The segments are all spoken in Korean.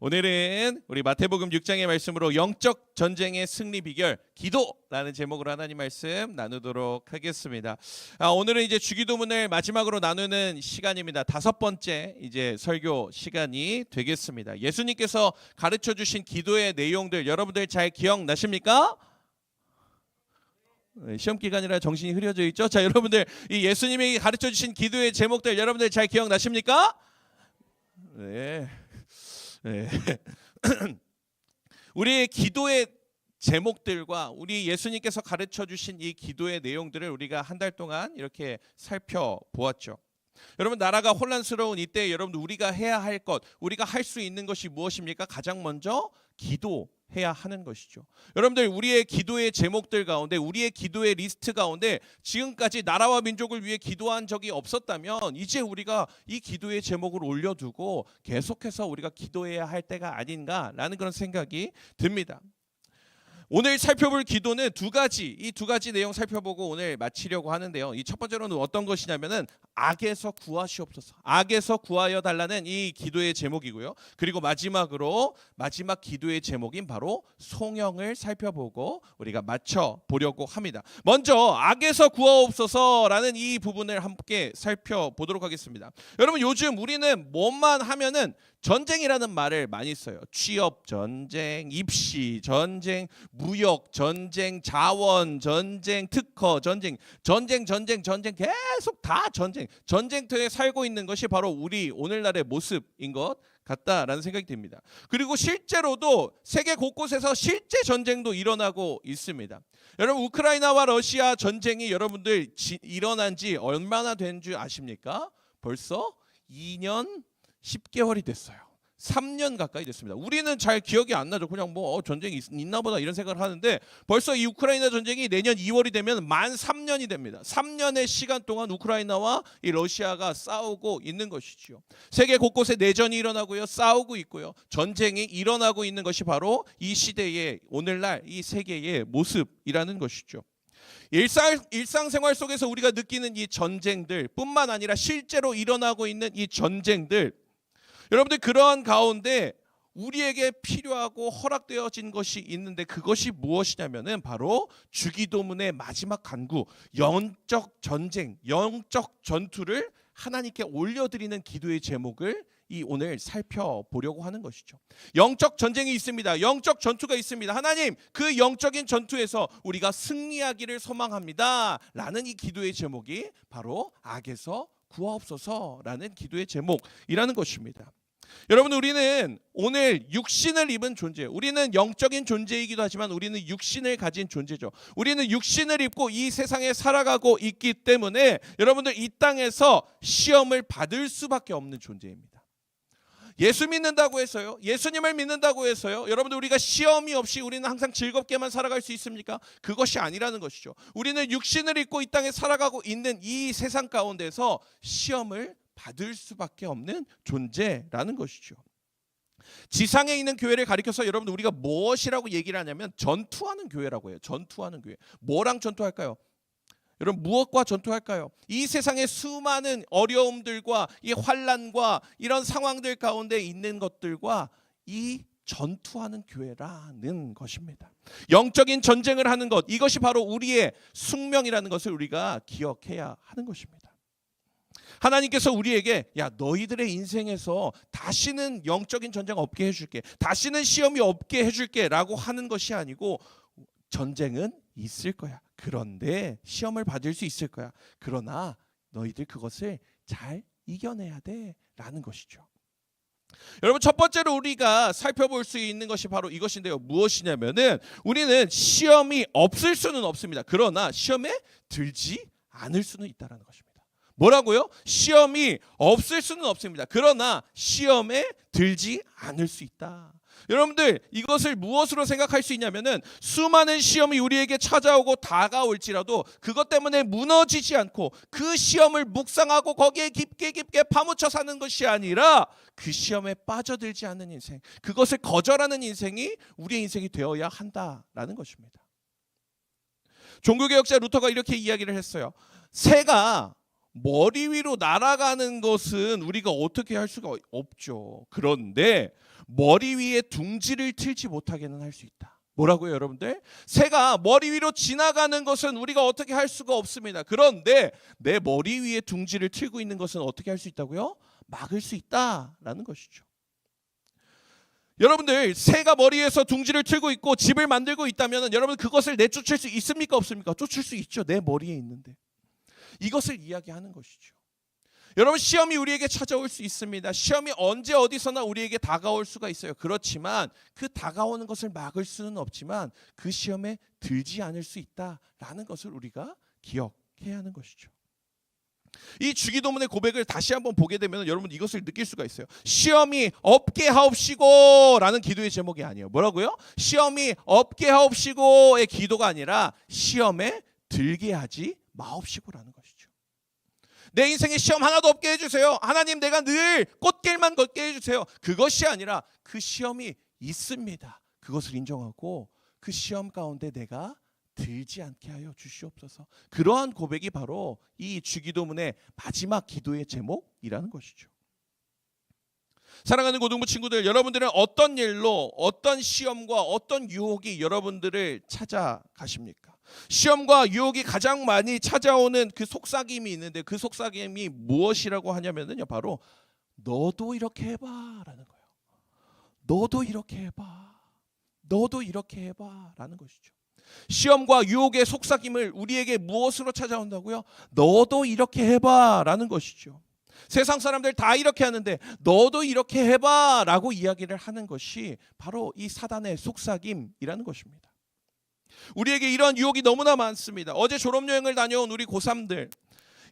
오늘은 우리 마태복음 6장의 말씀으로 영적 전쟁의 승리 비결 기도라는 제목으로 하나님 말씀 나누도록 하겠습니다. 오늘은 이제 주기도문을 마지막으로 나누는 시간입니다. 5번째 이제 설교 시간이 되겠습니다. 예수님께서 가르쳐 주신 기도의 내용들 여러분들 잘 기억나십니까? 시험 기간이라 정신이 흐려져 있죠. 자, 여러분들 이 예수님이 가르쳐 주신 기도의 제목들 여러분들 잘 기억나십니까? 네. 우리의 기도의 제목들과 우리 예수님께서 가르쳐 주신 이 기도의 내용들을 우리가 한 달 동안 이렇게 살펴보았죠. 여러분, 나라가 혼란스러운 이때 여러분 우리가 해야 할 것, 우리가 할 수 있는 것이 무엇입니까? 가장 먼저 기도해야 하는 것이죠. 여러분들, 우리의 기도의 제목들 가운데, 우리의 기도의 리스트 가운데 지금까지 나라와 민족을 위해 기도한 적이 없었다면 이제 우리가 이 기도의 제목을 올려두고 계속해서 우리가 기도해야 할 때가 아닌가라는 그런 생각이 듭니다. 오늘 살펴볼 기도는 이 두 가지 내용 살펴보고 오늘 마치려고 하는데요. 이 첫 번째로는 어떤 것이냐면은 악에서 구하시옵소서, 악에서 구하여 달라는 이 기도의 제목이고요. 그리고 마지막으로 마지막 기도의 제목인 바로 송영을 살펴보고 우리가 맞춰 보려고 합니다. 먼저 악에서 구하옵소서라는 이 부분을 함께 살펴보도록 하겠습니다. 여러분, 요즘 우리는 뭐만 하면은 전쟁이라는 말을 많이 써요. 취업 전쟁, 입시 전쟁, 무역 전쟁, 자원 전쟁, 특허 전쟁, 계속 다 전쟁터에 살고 있는 것이 바로 우리 오늘날의 모습인 것 같다라는 생각이 듭니다. 그리고 실제로도 세계 곳곳에서 실제 전쟁도 일어나고 있습니다. 여러분, 우크라이나와 러시아 전쟁이 여러분들 일어난 지 얼마나 된 줄 아십니까? 벌써 2년 10개월이 됐어요. 3년 가까이 됐습니다. 우리는 잘 기억이 안 나죠. 그냥 전쟁이 있나 보다 이런 생각을 하는데 벌써 이 우크라이나 전쟁이 내년 2월이 되면 만 3년이 됩니다. 3년의 시간 동안 우크라이나와 이 러시아가 싸우고 있는 것이죠. 세계 곳곳에 내전이 일어나고요. 싸우고 있고요. 전쟁이 일어나고 있는 것이 바로 이 시대의 오늘날 이 세계의 모습이라는 것이죠. 일상생활 속에서 우리가 느끼는 이 전쟁들 뿐만 아니라 실제로 일어나고 있는 이 전쟁들, 여러분들 그러한 가운데 우리에게 필요하고 허락되어진 것이 있는데 그것이 무엇이냐면은 바로 주기도문의 마지막 간구, 영적 전쟁, 영적 전투를 하나님께 올려드리는 기도의 제목을 오늘 살펴보려고 하는 것이죠. 영적 전쟁이 있습니다. 영적 전투가 있습니다. 하나님, 그 영적인 전투에서 우리가 승리하기를 소망합니다 라는 이 기도의 제목이 바로 악에서 구하옵소서라는 기도의 제목이라는 것입니다. 여러분, 우리는 오늘 육신을 입은 존재, 우리는 영적인 존재이기도 하지만 우리는 육신을 가진 존재죠. 우리는 육신을 입고 이 세상에 살아가고 있기 때문에 여러분들 이 땅에서 시험을 받을 수밖에 없는 존재입니다. 예수 믿는다고 해서요, 예수님을 믿는다고 해서요, 여러분들 우리가 시험이 없이 우리는 항상 즐겁게만 살아갈 수 있습니까? 그것이 아니라는 것이죠. 우리는 육신을 입고 이 땅에 살아가고 있는 이 세상 가운데서 시험을 받을 수밖에 없는 존재라는 것이죠. 지상에 있는 교회를 가리켜서 여러분들 우리가 무엇이라고 얘기를 하냐면 전투하는 교회라고 해요. 전투하는 교회. 뭐랑 전투할까요? 여러분, 무엇과 전투할까요? 이 세상의 수많은 어려움들과 이 환난과 이런 상황들 가운데 있는 것들과 이 전투하는 교회라는 것입니다. 영적인 전쟁을 하는 것, 이것이 바로 우리의 숙명이라는 것을 우리가 기억해야 하는 것입니다. 하나님께서 우리에게 너희들의 인생에서 다시는 영적인 전쟁 없게 해줄게, 다시는 시험이 없게 해줄게 라고 하는 것이 아니고 전쟁은 있을 거야. 그런데 시험을 받을 수 있을 거야. 그러나 너희들 그것을 잘 이겨내야 돼 라는 것이죠. 여러분, 첫 번째로 우리가 살펴볼 수 있는 것이 바로 이것인데요. 무엇이냐면은 우리는 시험이 없을 수는 없습니다. 그러나 시험에 들지 않을 수는 있다는 것입니다. 뭐라고요? 시험이 없을 수는 없습니다. 그러나 시험에 들지 않을 수 있다. 여러분들, 이것을 무엇으로 생각할 수 있냐면은 수많은 시험이 우리에게 찾아오고 다가올지라도 그것 때문에 무너지지 않고 그 시험을 묵상하고 거기에 깊게 파묻혀 사는 것이 아니라 그 시험에 빠져들지 않는 인생, 그것을 거절하는 인생이 우리의 인생이 되어야 한다라는 것입니다. 종교개혁자 루터가 이렇게 이야기를 했어요. 새가 머리 위로 날아가는 것은 우리가 어떻게 할 수가 없죠. 그런데 머리 위에 둥지를 틀지 못하게는 할 수 있다. 뭐라고요, 여러분들? 새가 머리 위로 지나가는 것은 우리가 어떻게 할 수가 없습니다. 그런데 내 머리 위에 둥지를 틀고 있는 것은 어떻게 할 수 있다고요? 막을 수 있다라는 것이죠. 여러분들, 새가 머리에서 둥지를 틀고 있고 집을 만들고 있다면 여러분 그것을 내쫓을 수 있습니까, 없습니까? 쫓을 수 있죠. 내 머리에 있는데. 이것을 이야기하는 것이죠. 여러분, 시험이 우리에게 찾아올 수 있습니다. 시험이 언제 어디서나 우리에게 다가올 수가 있어요. 그렇지만 그 다가오는 것을 막을 수는 없지만 그 시험에 들지 않을 수 있다라는 것을 우리가 기억해야 하는 것이죠. 이 주기도문의 고백을 다시 한번 보게 되면 여러분 이것을 느낄 수가 있어요. 시험이 없게 하옵시고 라는 기도의 제목이 아니에요. 뭐라고요? 시험이 없게 하옵시고의 기도가 아니라 시험에 들게 하지 마옵시고라는 것이죠. 내 인생에 시험 하나도 없게 해주세요. 하나님, 내가 늘 꽃길만 걷게 해주세요. 그것이 아니라 그 시험이 있습니다. 그것을 인정하고 그 시험 가운데 내가 들지 않게 하여 주시옵소서. 그러한 고백이 바로 이 주기도문의 마지막 기도의 제목이라는 것이죠. 사랑하는 고등부 친구들, 여러분들은 어떤 일로 어떤 시험과 어떤 유혹이 여러분들을 찾아가십니까? 시험과 유혹이 가장 많이 찾아오는 그 속삭임이 있는데 그 속삭임이 무엇이라고 하냐면요, 바로 너도 이렇게 해봐라는 거예요. 너도 이렇게 해봐. 너도 이렇게 해봐라는 것이죠. 시험과 유혹의 속삭임을 우리에게 무엇으로 찾아온다고요? 너도 이렇게 해봐라는 것이죠. 세상 사람들 다 이렇게 하는데 너도 이렇게 해봐라고 이야기를 하는 것이 바로 이 사단의 속삭임이라는 것입니다. 우리에게 이런 유혹이 너무나 많습니다. 어제 졸업여행을 다녀온 우리 고3들,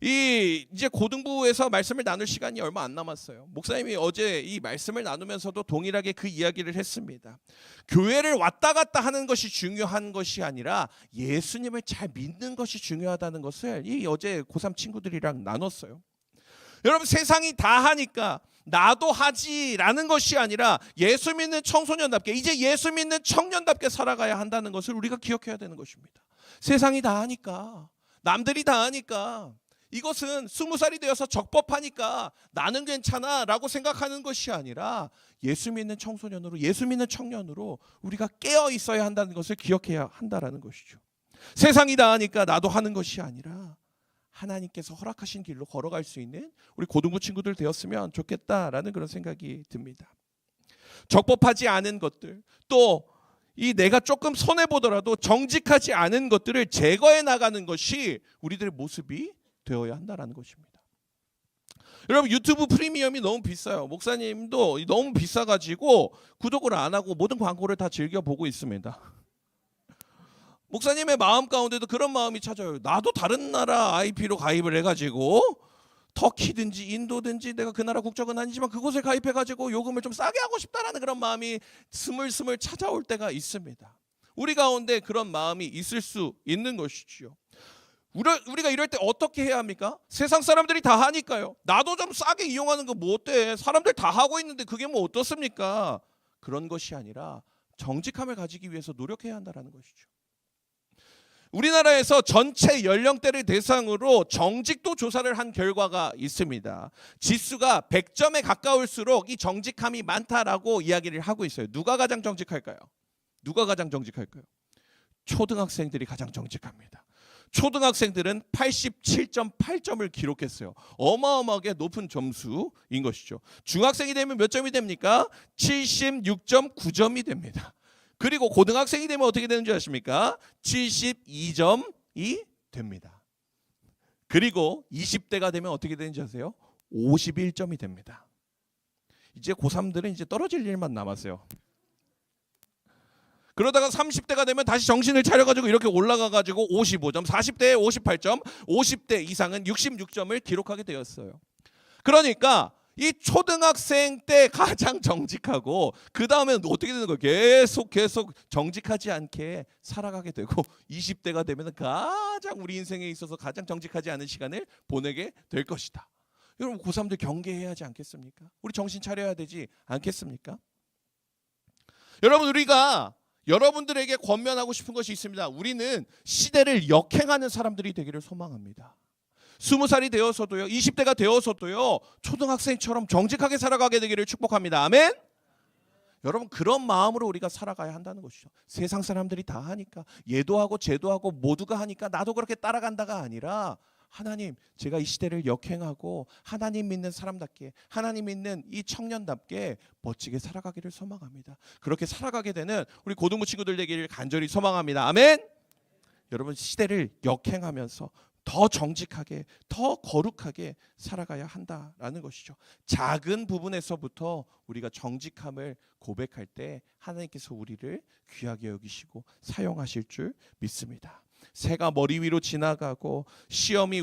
이제 고등부에서 말씀을 나눌 시간이 얼마 안 남았어요. 목사님이 어제 이 말씀을 나누면서도 동일하게 그 이야기를 했습니다. 교회를 왔다 갔다 하는 것이 중요한 것이 아니라 예수님을 잘 믿는 것이 중요하다는 것을 이 어제 고3 친구들이랑 나눴어요. 여러분, 세상이 다 하니까 나도 하지라는 것이 아니라 예수 믿는 청소년답게, 이제 예수 믿는 청년답게 살아가야 한다는 것을 우리가 기억해야 되는 것입니다. 세상이 다 하니까, 남들이 다 하니까, 이것은 20살이 되어서 적법하니까 나는 괜찮아 라고 생각하는 것이 아니라 예수 믿는 청소년으로, 예수 믿는 청년으로 우리가 깨어 있어야 한다는 것을 기억해야 한다는 것이죠. 세상이 다 하니까 나도 하는 것이 아니라 하나님께서 허락하신 길로 걸어갈 수 있는 우리 고등부 친구들 되었으면 좋겠다라는 그런 생각이 듭니다. 적법하지 않은 것들, 또 이 내가 조금 손해보더라도 정직하지 않은 것들을 제거해 나가는 것이 우리들의 모습이 되어야 한다는 것입니다. 여러분, 유튜브 프리미엄이 너무 비싸요. 목사님도 너무 비싸가지고 구독을 안 하고 모든 광고를 다 즐겨보고 있습니다. 목사님의 마음 가운데도 그런 마음이 찾아요. 나도 다른 나라 IP로 가입을 해가지고 터키든지 인도든지, 내가 그 나라 국적은 아니지만 그곳을 가입해가지고 요금을 좀 싸게 하고 싶다라는 그런 마음이 스물스물 찾아올 때가 있습니다. 우리 가운데 그런 마음이 있을 수 있는 것이죠. 우리가 이럴 때 어떻게 해야 합니까? 세상 사람들이 다 하니까요. 나도 좀 싸게 이용하는 거 뭐 어때? 사람들 다 하고 있는데 그게 뭐 어떻습니까? 그런 것이 아니라 정직함을 가지기 위해서 노력해야 한다는 것이죠. 우리나라에서 전체 연령대를 대상으로 정직도 조사를 한 결과가 있습니다. 지수가 100점에 가까울수록 이 정직함이 많다라고 이야기를 하고 있어요. 누가 가장 정직할까요? 누가 가장 정직할까요? 초등학생들이 가장 정직합니다. 초등학생들은 87.8점을 기록했어요. 어마어마하게 높은 점수인 것이죠. 중학생이 되면 몇 점이 됩니까? 76.9점이 됩니다. 그리고 고등학생이 되면 어떻게 되는 줄 아십니까? 72점이 됩니다. 그리고 20대가 되면 어떻게 되는지 아세요? 51점이 됩니다. 이제 고3들은 이제 떨어질 일만 남았어요. 그러다가 30대가 되면 다시 정신을 차려가지고 이렇게 올라가가지고 55점, 40대에 58점, 50대 이상은 66점을 기록하게 되었어요. 그러니까 이 초등학생 때 가장 정직하고 그 다음에 어떻게 되는 거예요? 계속 정직하지 않게 살아가게 되고 20대가 되면 가장 우리 인생에 있어서 가장 정직하지 않은 시간을 보내게 될 것이다. 여러분, 고3들 경계해야 하지 않겠습니까? 우리 정신 차려야 되지 않겠습니까? 여러분, 우리가 여러분들에게 권면하고 싶은 것이 있습니다. 우리는 시대를 역행하는 사람들이 되기를 소망합니다. 20살이 되어서도요, 20대가 되어서도요, 초등학생처럼 정직하게 살아가게 되기를 축복합니다. 아멘. 여러분, 그런 마음으로 우리가 살아가야 한다는 것이죠. 세상 사람들이 다 하니까, 얘도 하고 쟤도 하고 모두가 하니까 나도 그렇게 따라간다가 아니라, 하나님, 제가 이 시대를 역행하고 하나님 믿는 사람답게, 하나님 믿는 이 청년답게 멋지게 살아가기를 소망합니다. 그렇게 살아가게 되는 우리 고등부 친구들 되기를 간절히 소망합니다. 아멘. 여러분, 시대를 역행하면서 더 정직하게, 더 거룩하게 살아가야 한다라는 것이죠. 작은 부분에서부터 우리가 정직함을 고백할 때 하나님께서 우리를 귀하게 여기시고 사용하실 줄 믿습니다. 새가 머리 위로 지나가고 시험이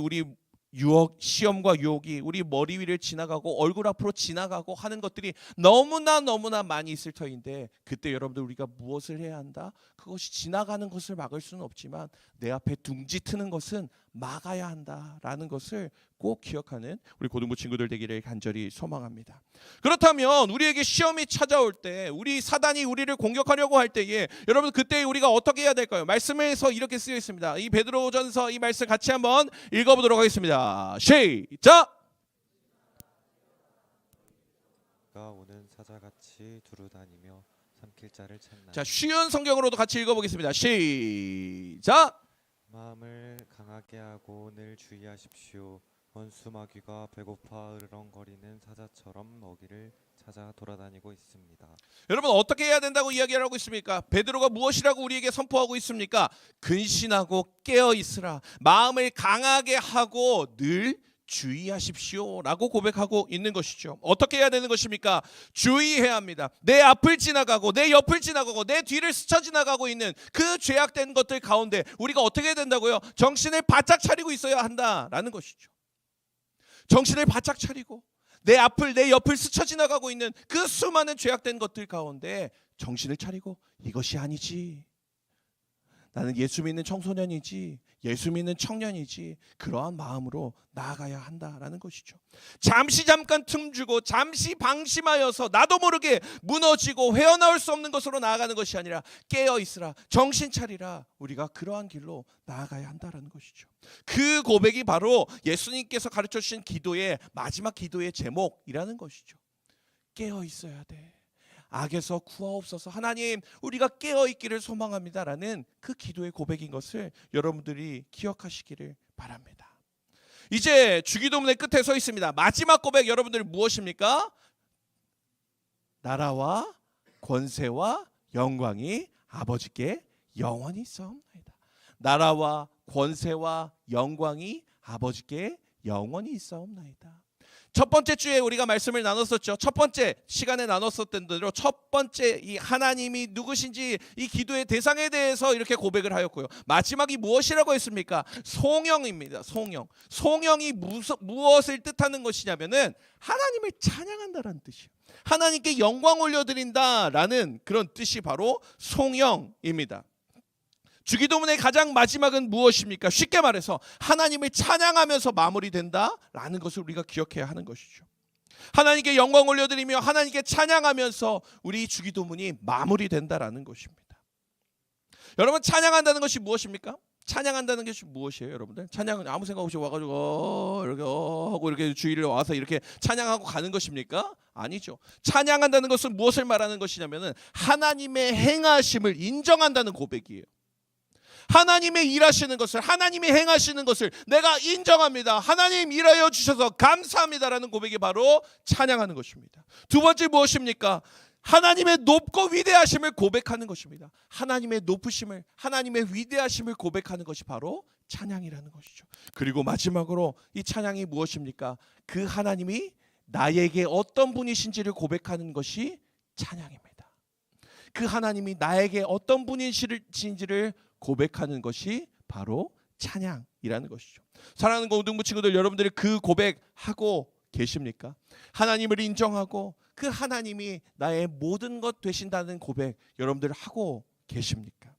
시험과 유혹이 우리 머리 위를 지나가고 얼굴 앞으로 지나가고 하는 것들이 너무나 많이 있을 터인데, 그때 여러분들 우리가 무엇을 해야 한다? 그것이 지나가는 것을 막을 수는 없지만 내 앞에 둥지 트는 것은 막아야 한다라는 것을 꼭 기억하는 우리 고등부 친구들 되기를 간절히 소망합니다. 그렇다면 우리에게 시험이 찾아올 때, 우리 사단이 우리를 공격하려고 할 때에 여러분, 그때 우리가 어떻게 해야 될까요? 말씀에서 이렇게 쓰여 있습니다. 이 베드로전서 이 말씀 같이 한번 읽어보도록 하겠습니다. 시작. 가 오는 사자같이 두루다니며 삼킬 자를 찾나니. 자, 쉬운 성경으로도 같이 읽어보겠습니다. 시작. 마음을 강하게 하고 늘 주의하십시오. 원수마귀가 배고파 으르렁거리는 사자처럼 먹이를 찾아 돌아다니고 있습니다. 여러분, 어떻게 해야 된다고 이야기를 하고 있습니까? 베드로가 무엇이라고 우리에게 선포하고 있습니까? 근신하고 깨어 있으라. 마음을 강하게 하고 늘 주의하십시오 라고 고백하고 있는 것이죠. 어떻게 해야 되는 것입니까? 주의해야 합니다. 내 앞을 지나가고 내 옆을 지나가고 내 뒤를 스쳐 지나가고 있는 그 죄악된 것들 가운데 우리가 어떻게 해야 된다고요? 정신을 바짝 차리고 있어야 한다라는 것이죠. 정신을 바짝 차리고 내 앞을 내 옆을 스쳐 지나가고 있는 그 수많은 죄악된 것들 가운데 정신을 차리고, 이것이 아니지, 나는 예수 믿는 청소년이지, 예수 믿는 청년이지, 그러한 마음으로 나아가야 한다라는 것이죠. 잠깐 틈 주고 잠시 방심하여서 나도 모르게 무너지고 헤어나올 수 없는 것으로 나아가는 것이 아니라 깨어 있으라, 정신 차리라, 우리가 그러한 길로 나아가야 한다라는 것이죠. 그 고백이 바로 예수님께서 가르쳐 주신 기도의 마지막 기도의 제목이라는 것이죠. 깨어 있어야 돼. 악에서 구하옵소서. 하나님, 우리가 깨어있기를 소망합니다라는 그 기도의 고백인 것을 여러분들이 기억하시기를 바랍니다. 이제 주기도문의 끝에 서 있습니다. 마지막 고백, 여러분들 무엇입니까? 나라와 권세와 영광이 아버지께 영원히 있사옵나이다. 나라와 권세와 영광이 아버지께 영원히 있사옵나이다. 첫 번째 주에 우리가 말씀을 나눴었죠. 첫 번째 시간에 나눴었던 대로 첫 번째 이 하나님이 누구신지 이 기도의 대상에 대해서 이렇게 고백을 하였고요. 마지막이 무엇이라고 했습니까? 송영입니다. 송영. 송영이 무엇을 뜻하는 것이냐면은 하나님을 찬양한다라는 뜻이에요. 하나님께 영광 올려드린다라는 그런 뜻이 바로 송영입니다. 주기도문의 가장 마지막은 무엇입니까? 쉽게 말해서 하나님을 찬양하면서 마무리된다라는 것을 우리가 기억해야 하는 것이죠. 하나님께 영광 올려드리며 하나님께 찬양하면서 우리 주기도문이 마무리된다라는 것입니다. 여러분, 찬양한다는 것이 무엇입니까? 찬양한다는 것이 무엇이에요, 여러분들? 찬양은 아무 생각 없이 와가지고 이렇게 하고 이렇게 주일에 와서 이렇게 찬양하고 가는 것입니까? 아니죠. 찬양한다는 것은 무엇을 말하는 것이냐면은 하나님의 행하심을 인정한다는 고백이에요. 하나님의 일하시는 것을, 하나님이 행하시는 것을 내가 인정합니다. 하나님 일하여 주셔서 감사합니다라는 고백이 바로 찬양하는 것입니다. 두 번째 무엇입니까? 하나님의 높고 위대하심을 고백하는 것입니다. 하나님의 높으심을, 하나님의 위대하심을 고백하는 것이 바로 찬양이라는 것이죠. 그리고 마지막으로 이 찬양이 무엇입니까? 그 하나님이 나에게 어떤 분이신지를 고백하는 것이 찬양입니다. 그 하나님이 나에게 어떤 분이신지를 고백하는 것이 바로 찬양이라는 것이죠. 사랑하는 고등부 친구들, 여러분들이 그 고백하고 계십니까? 하나님을 인정하고 그 하나님이 나의 모든 것 되신다는 고백 여러분들 하고 계십니까?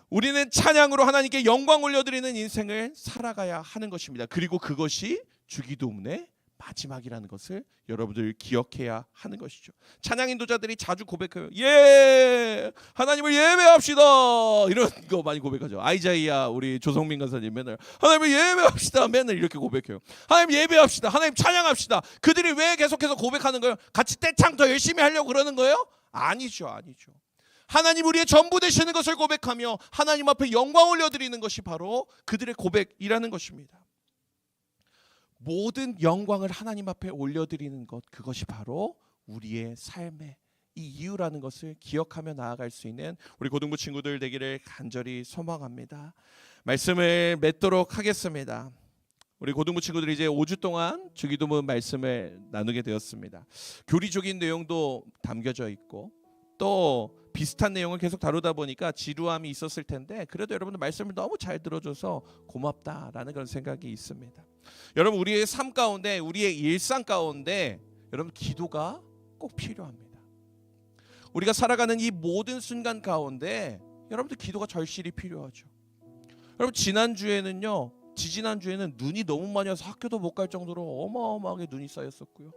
우리는 찬양으로 하나님께 영광 올려드리는 인생을 살아가야 하는 것입니다. 그리고 그것이 주기도문의 마지막이라는 것을 여러분들 기억해야 하는 것이죠. 찬양 인도자들이 자주 고백해요. 예, 하나님을 예배합시다. 이런 거 많이 고백하죠. 아이자이야 우리 조성민 간사님 맨날 하나님을 예배합시다. 맨날 이렇게 고백해요. 하나님 예배합시다. 하나님 찬양합시다. 그들이 왜 계속해서 고백하는 거예요? 같이 떼창 더 열심히 하려고 그러는 거예요? 아니죠. 하나님 우리의 전부 되시는 것을 고백하며 하나님 앞에 영광 올려드리는 것이 바로 그들의 고백이라는 것입니다. 모든 영광을 하나님 앞에 올려드리는 것, 그것이 바로 우리의 삶의 이 이유라는 것을 기억하며 나아갈 수 있는 우리 고등부 친구들 되기를 간절히 소망합니다. 말씀을 맺도록 하겠습니다. 우리 고등부 친구들이 이제 5주 동안 주기도문 말씀을 나누게 되었습니다. 교리적인 내용도 담겨져 있고 또 비슷한 내용을 계속 다루다 보니까 지루함이 있었을 텐데 그래도 여러분들 말씀을 너무 잘 들어줘서 고맙다라는 그런 생각이 있습니다. 여러분 우리의 삶 가운데 우리의 일상 가운데 여러분 기도가 꼭 필요합니다. 우리가 살아가는 이 모든 순간 가운데 여러분들 기도가 절실히 필요하죠. 여러분 지지난주에는 눈이 너무 많이 와서 학교도 못 갈 정도로 어마어마하게 눈이 쌓였었고요.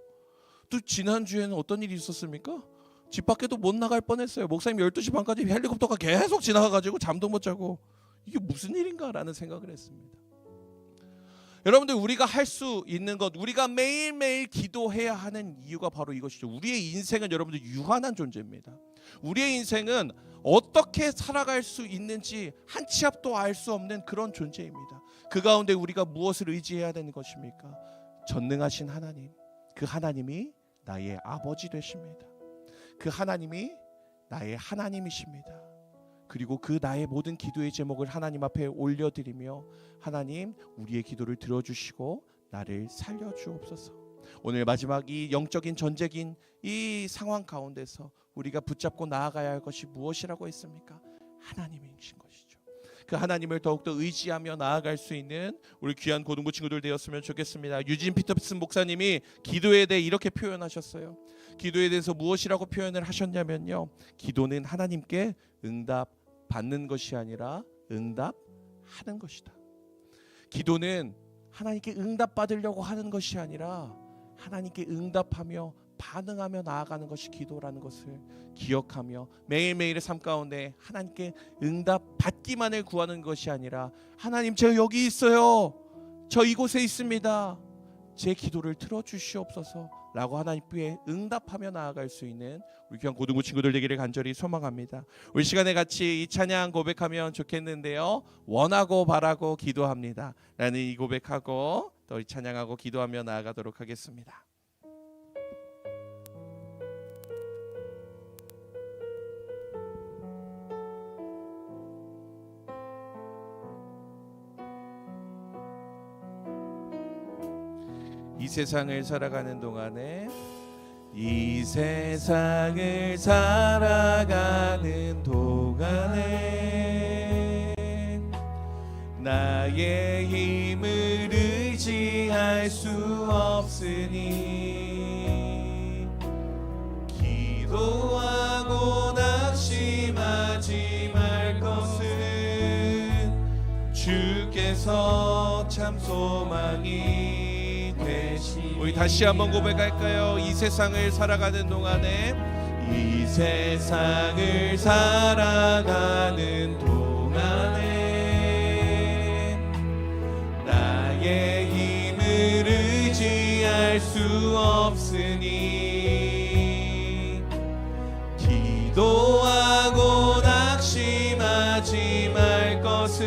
또 지난주에는 어떤 일이 있었습니까? 집 밖에도 못 나갈 뻔했어요. 목사님 12시 반까지 헬리콥터가 계속 지나가가지고 잠도 못 자고 이게 무슨 일인가라는 생각을 했습니다. 여러분들 우리가 할 수 있는 것, 우리가 매일매일 기도해야 하는 이유가 바로 이것이죠. 우리의 인생은 여러분들 유한한 존재입니다. 우리의 인생은 어떻게 살아갈 수 있는지 한 치 앞도 알 수 없는 그런 존재입니다. 그 가운데 우리가 무엇을 의지해야 되는 것입니까? 전능하신 하나님, 그 하나님이 나의 아버지 되십니다. 그 하나님이 나의 하나님이십니다. 그리고 그 나의 모든 기도의 제목을 하나님 앞에 올려드리며 하나님 우리의 기도를 들어주시고 나를 살려주옵소서. 오늘 마지막 이 영적인 전쟁인 이 상황 가운데서 우리가 붙잡고 나아가야 할 것이 무엇이라고 했습니까? 하나님이신 것이죠. 그 하나님을 더욱더 의지하며 나아갈 수 있는 우리 귀한 고등부 친구들 되었으면 좋겠습니다. 유진 피터슨 목사님이 기도에 대해 이렇게 표현하셨어요. 기도에 대해서 무엇이라고 표현을 하셨냐면요, 기도는 하나님께 응답받는 것이 아니라 응답하는 것이다. 기도는 하나님께 응답받으려고 하는 것이 아니라 하나님께 응답하며 반응하며 나아가는 것이 기도라는 것을 기억하며 매일매일의 삶 가운데 하나님께 응답받기만을 구하는 것이 아니라 하나님 저 여기 있어요, 저 이곳에 있습니다, 제 기도를 들어주시옵소서 라고 하나님께 응답하며 나아갈 수 있는 우리 귀한 고등부 친구들 되기를 간절히 소망합니다. 우리 시간에 같이 이 찬양 고백하면 좋겠는데요, 원하고 바라고 기도합니다 라는 이 고백하고 또 이 찬양하고 기도하며 나아가도록 하겠습니다. 이 세상을 살아가는 동안에 이 세상을 살아가는 동안에 나의 힘을 의지할 수 없으니 기도하고 낙심하지 말 것은 주께서 참 소망이 우리 다시 한번 고백할까요? 이 세상을 살아가는 동안에 이 세상을 살아가는 동안에 나의 힘을 의지할 수 없으니 기도하고 낙심하지 말 것은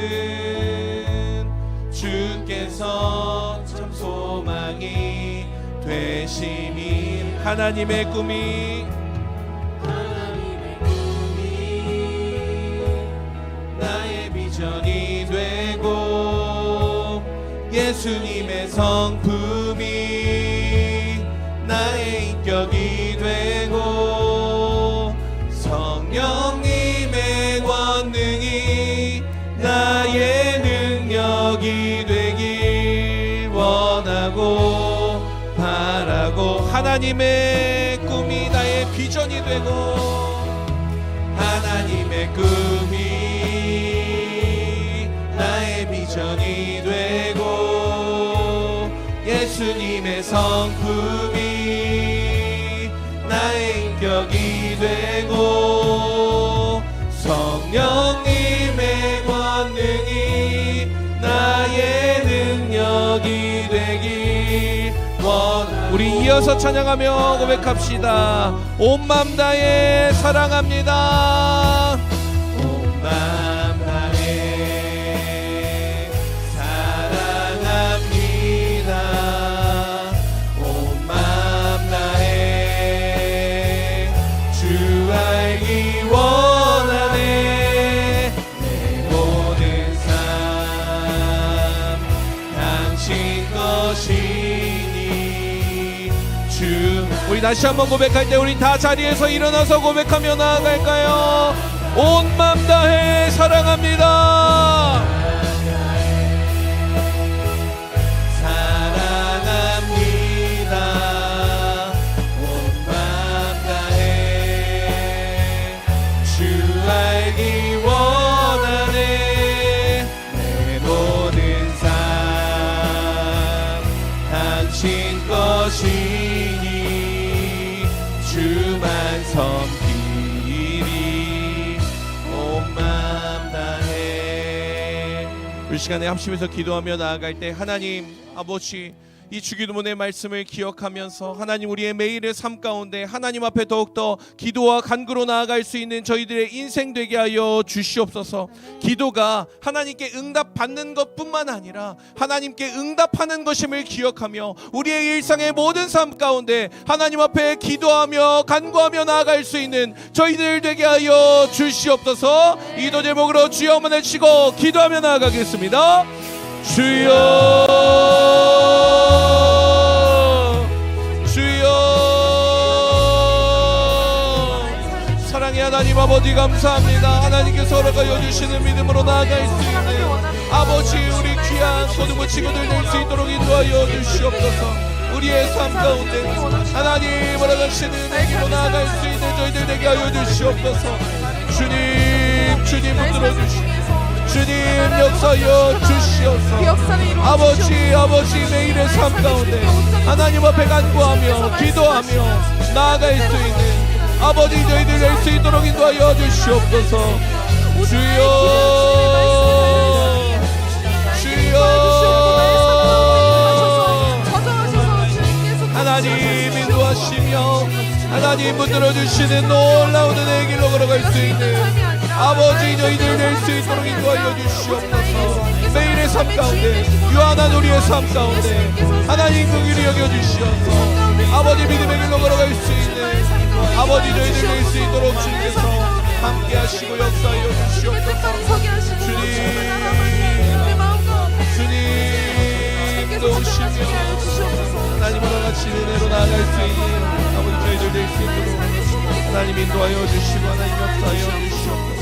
주께서 참 소망이 되심이 하나님의 꿈이 나의 비전이 되고 예수님의 성품이 나의 인격이 되고 성령님의 권능이 나의 능력이 되길 원하고 바라고 하나님의 꿈이 나의 비전이 되고 하나님의 꿈이 나의 비전이 되고 예수님의 주의 성품이 나의 인격이 되고 성령님의 권능이 나의 능력이 되길 원하노라. 우리 이어서 찬양하며 고백합시다. 온 마음 다해 사랑합니다. 온 마음 다해 사랑합니다. 온 마음 다해 주 알기 원하네. 내 모든 삶 당신 것이니 주. 우리 다시 한번 고백할 때 우리 다 자리에서 일어나서 고백하며 나아갈까요? 온 마음 다해 사랑합니다. 사랑합니다. 온 마음 다해 주 알기 원하네. 내 모든 삶 당신 것이니 주만 섬기리. 온 마음 다해. 이 시간에 합심해서 기도하며 나아갈 때 하나님 아버지, 이 주기도문의 말씀을 기억하면서 하나님 우리의 매일의 삶 가운데 하나님 앞에 더욱더 기도와 간구로 나아갈 수 있는 저희들의 인생 되게 하여 주시옵소서. 기도가 하나님께 응답받는 것뿐만 아니라 하나님께 응답하는 것임을 기억하며 우리의 일상의 모든 삶 가운데 하나님 앞에 기도하며 간구하며 나아갈 수 있는 저희들 되게 하여 주시옵소서. 이 기도 제목으로 주여 한번 외치고 기도하며 나아가겠습니다. 주여 주여. 사랑의 하나님 아버지 감사합니다. 하나님께서 허락하여 주시는 믿음으로 나아갈 수 있는 아버지 우리 귀한 소중한 친구들 될 수 있도록 인도하여 주시옵소서. 우리의 삶 가운데 하나님 허락하시는 은혜로 나아갈 수 있는 저희들 되게 하여 주시옵소서. 주님 주님 붙들어 주시옵소서. 주님 역사여 주시옵소서. 아버지 매일의 삶 가운데 하나님 앞에 간구하며 기도하며 나아갈 수 있는 아버지 저희들 될 수 있도록 인도하여 주시옵소서. 주여 주여. 하나님 인도하시며 하나님 붙들어 주시는 놀라운 은혜의 길로 걸어갈 수 있는 아버지 저희들 될 수 있도록 인도하여 주시옵소서. 매일의 삶 가운데 유한한 우리의 삶 가운데 하나님 그 길을 여겨주시옵소서. 아버지 믿음의 길로 걸어갈 수 있는 아버지 저희들 될 수 있도록 주님께서 함께 하시고 역사하여 주시옵소서. 주님 도우시며 하나님과 같이 은혜로 나아갈 수 있는 아버지 저희들 될 수 있도록 하나님 인도하여 주시고 하나님 역사하여 주시옵소서.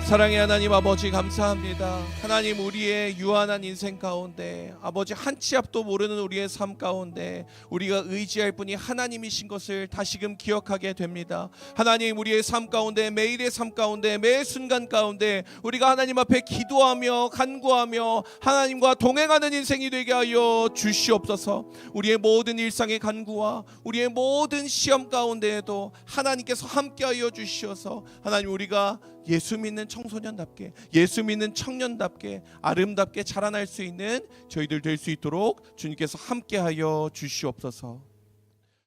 사랑의 하나님 아버지 감사합니다. 하나님 우리의 유한한 인생 가운데 아버지 한 치 앞도 모르는 우리의 삶 가운데 우리가 의지할 분이 하나님이신 것을 다시금 기억하게 됩니다. 하나님 우리의 삶 가운데 매일의 삶 가운데 매 순간 가운데 우리가 하나님 앞에 기도하며 간구하며 하나님과 동행하는 인생이 되게 하여 주시옵소서. 우리의 모든 일상의 간구와 우리의 모든 시험 가운데에도 하나님께서 함께하여 주시어서 하나님 우리가 예수 믿는 청소년답게 예수 믿는 청년답게 아름답게 자라날 수 있는 저희들 될 수 있도록 주님께서 함께하여 주시옵소서.